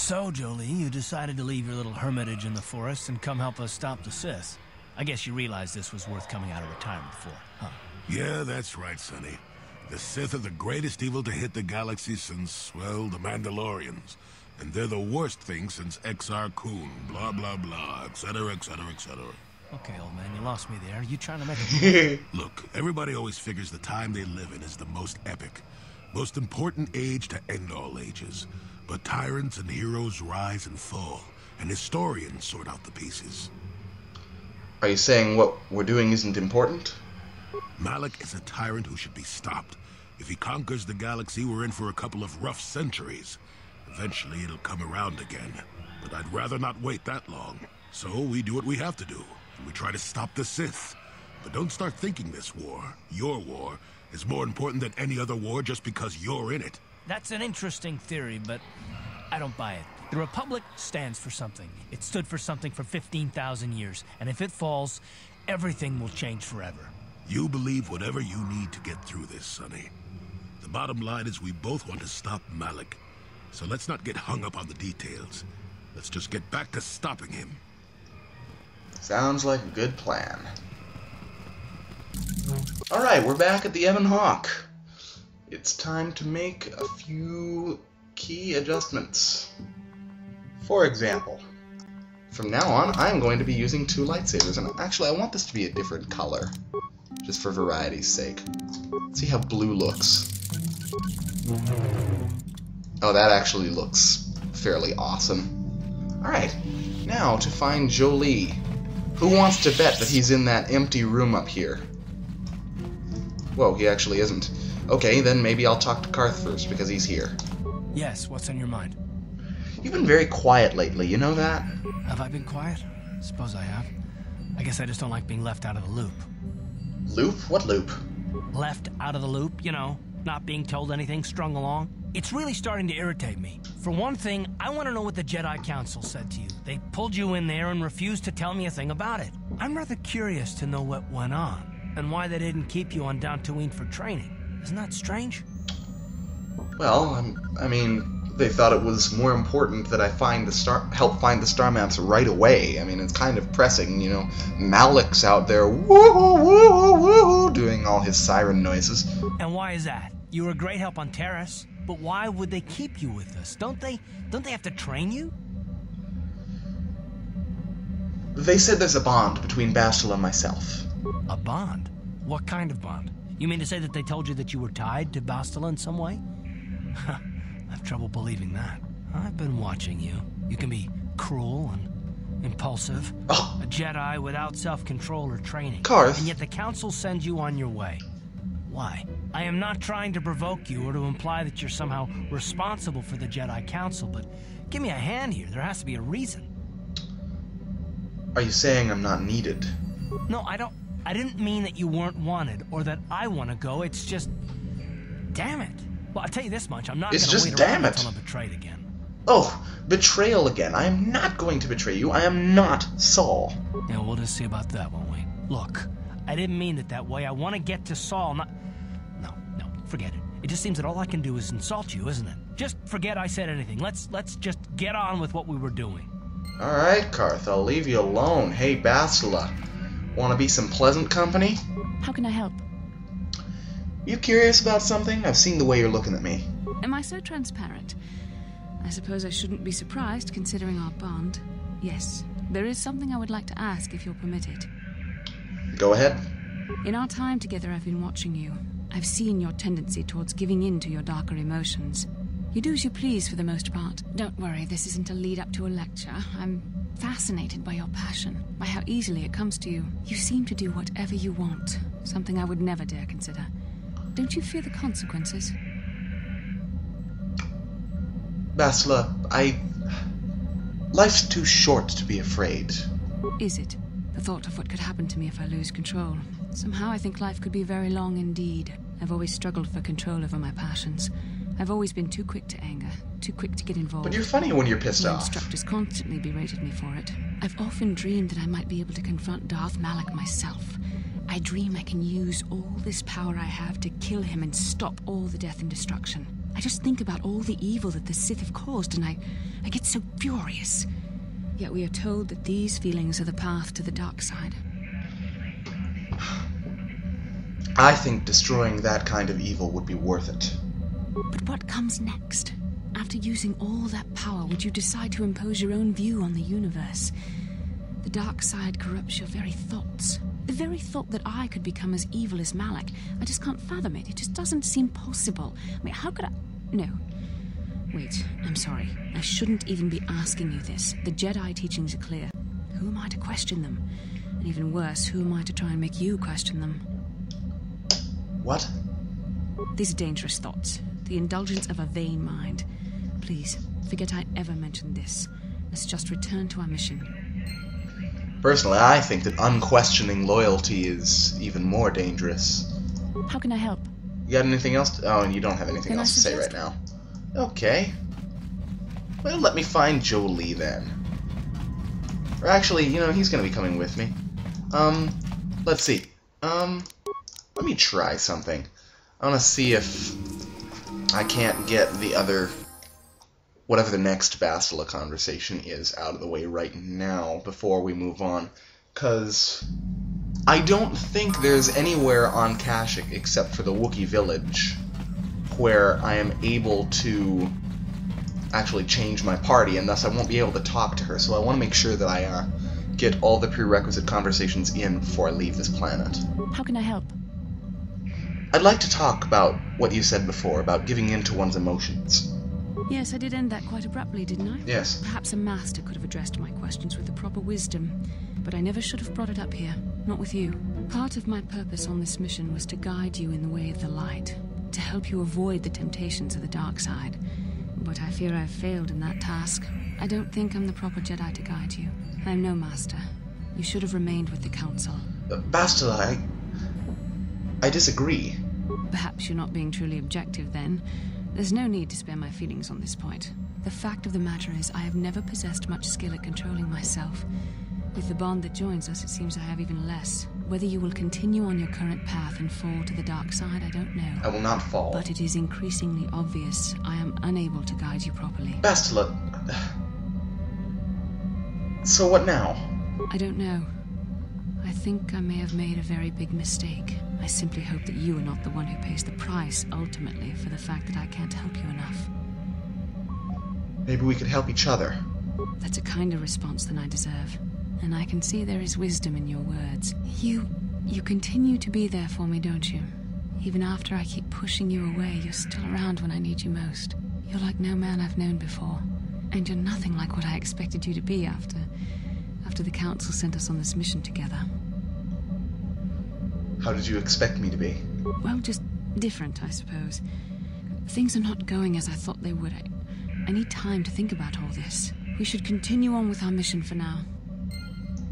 So, Jolee, you decided to leave your little hermitage in the forest and come help us stop the Sith. I guess you realized this was worth coming out of retirement for, huh? Yeah, that's right, Sonny. The Sith are the greatest evil to hit the galaxy since, well, the Mandalorians. And they're the worst thing since Exar Kun, blah, blah, blah, etc., etc., etc. Okay, old man, you lost me there. Are you trying to make a... Look, everybody always figures the time they live in is the most epic, most important age to end all ages. But tyrants and heroes rise and fall, and historians sort out the pieces. Are you saying what we're doing isn't important? Malak is a tyrant who should be stopped. If he conquers the galaxy, we're in for a couple of rough centuries. Eventually, it'll come around again. But I'd rather not wait that long. So we do what we have to do, and we try to stop the Sith. But don't start thinking this war, your war, is more important than any other war just because you're in it. That's an interesting theory, but I don't buy it. The Republic stands for something. It stood for something for 15,000 years, and if it falls, everything will change forever. You believe whatever you need to get through this, Sonny. The bottom line is we both want to stop Malak. So let's not get hung up on the details. Let's just get back to stopping him. Sounds like a good plan. Alright, we're back at the Ebon Hawk. It's time to make a few key adjustments. For example, from now on, I'm going to be using 2 lightsabers, and actually I want this to be a different color, just for variety's sake. Let's see how blue looks. Oh, that actually looks fairly awesome. Alright, now to find Jolee. Who wants to bet that he's in that empty room up here? Whoa, he actually isn't. Okay, then maybe I'll talk to Carth first, because he's here. Yes, what's on your mind? You've been very quiet lately, you know that? Have I been quiet? Suppose I have. I guess I just don't like being left out of the loop. Loop? What loop? Left out of the loop, you know, not being told anything, strung along. It's really starting to irritate me. For one thing, I want to know what the Jedi Council said to you. They pulled you in there and refused to tell me a thing about it. I'm rather curious to know what went on, and why they didn't keep you on Dantooine for training. Isn't that strange? Well, I mean, they thought it was more important that I help find the star maps right away. I mean, it's kind of pressing, you know. Malak's out there, woo woo woo, doing all his siren noises. And why is that? You were a great help on Taris, but why would they keep you with us? Don't they have to train you? They said there's a bond between Bastila and myself. A bond? What kind of bond? You mean to say that they told you that you were tied to Bastila in some way? I have trouble believing that. I've been watching you. You can be cruel and impulsive. Oh. A Jedi without self-control or training. Carth. And yet the Council sends you on your way. Why? I am not trying to provoke you or to imply that you're somehow responsible for the Jedi Council, but give me a hand here. There has to be a reason. Are you saying I'm not needed? No, I didn't mean that you weren't wanted or that I want to go. It's just... Damn it. Well, I'll tell you this much. I'm not going to wait around until I'm betrayed again. Oh, betrayal again. I am not going to betray you. I am not Saul. Yeah, we'll just see about that, won't we? Look, I didn't mean it that way. I want to get to Saul, not... No, forget it. It just seems that all I can do is insult you, isn't it? Just forget I said anything. Let's just get on with what we were doing. Alright, Carth, I'll leave you alone. Hey, Bastila. Want to be some pleasant company? How can I help? You curious about something? I've seen the way you're looking at me. Am I so transparent? I suppose I shouldn't be surprised, considering our bond. Yes, there is something I would like to ask, if you'll permit it. Go ahead. In our time together, I've been watching you. I've seen your tendency towards giving in to your darker emotions. You do as you please for the most part. Don't worry, this isn't a lead-up to a lecture. I'm fascinated by your passion, by how easily it comes to you. You seem to do whatever you want, something I would never dare consider. Don't you fear the consequences? Bastila, life's too short to be afraid. Is it? The thought of what could happen to me if I lose control. Somehow I think life could be very long indeed. I've always struggled for control over my passions. I've always been too quick to anger, too quick to get involved. But you're funny when you're pissed My off. instructors constantly berated me for it. I've often dreamed that I might be able to confront Darth Malak myself. I dream I can use all this power I have to kill him and stop all the death and destruction. I just think about all the evil that the Sith have caused, and I get so furious. Yet we are told that these feelings are the path to the dark side. I think destroying that kind of evil would be worth it. But what comes next? After using all that power, would you decide to impose your own view on the universe? The dark side corrupts your very thoughts. The very thought that I could become as evil as Malak. I just can't fathom it. It just doesn't seem possible. I mean, how could I... No. Wait, I'm sorry. I shouldn't even be asking you this. The Jedi teachings are clear. Who am I to question them? And even worse, who am I to try and make you question them? What? These are dangerous thoughts. The indulgence of a vain mind. Please, forget I ever mentioned this. Let's just return to our mission. Personally, I think that unquestioning loyalty is even more dangerous. How can I help? You got anything else? Oh, and you don't have anything Can else I to say right suggest? now. Okay. Well, let me find Jolee then. Or actually, you know, he's gonna be coming with me. Let's see. Let me try something. I wanna see if I can't get the other... whatever the next Bastila conversation is out of the way right now before we move on. Because I don't think there's anywhere on Kashyyyk except for the Wookiee village where I am able to actually change my party, and thus I won't be able to talk to her. So I want to make sure that I get all the prerequisite conversations in before I leave this planet. How can I help? I'd like to talk about what you said before, about giving in to one's emotions. Yes, I did end that quite abruptly, didn't I? Yes. Perhaps a master could have addressed my questions with the proper wisdom, but I never should have brought it up here. Not with you. Part of my purpose on this mission was to guide you in the way of the light, to help you avoid the temptations of the dark side. But I fear I've failed in that task. I don't think I'm the proper Jedi to guide you. I'm no master. You should have remained with the Council. Bastila, I disagree. Perhaps you're not being truly objective, then. There's no need to spare my feelings on this point. The fact of the matter is, I have never possessed much skill at controlling myself. With the bond that joins us, it seems I have even less. Whether you will continue on your current path and fall to the dark side, I don't know. I will not fall. But it is increasingly obvious I am unable to guide you properly. Bastila... So what now? I don't know. I think I may have made a very big mistake. I simply hope that you are not the one who pays the price, ultimately, for the fact that I can't help you enough. Maybe we could help each other. That's a kinder response than I deserve. And I can see there is wisdom in your words. You continue to be there for me, don't you? Even after I keep pushing you away, you're still around when I need you most. You're like no man I've known before. And you're nothing like what I expected you to be after the Council sent us on this mission together. How did you expect me to be? Well, just different, I suppose. Things are not going as I thought they would. I need time to think about all this. We should continue on with our mission for now.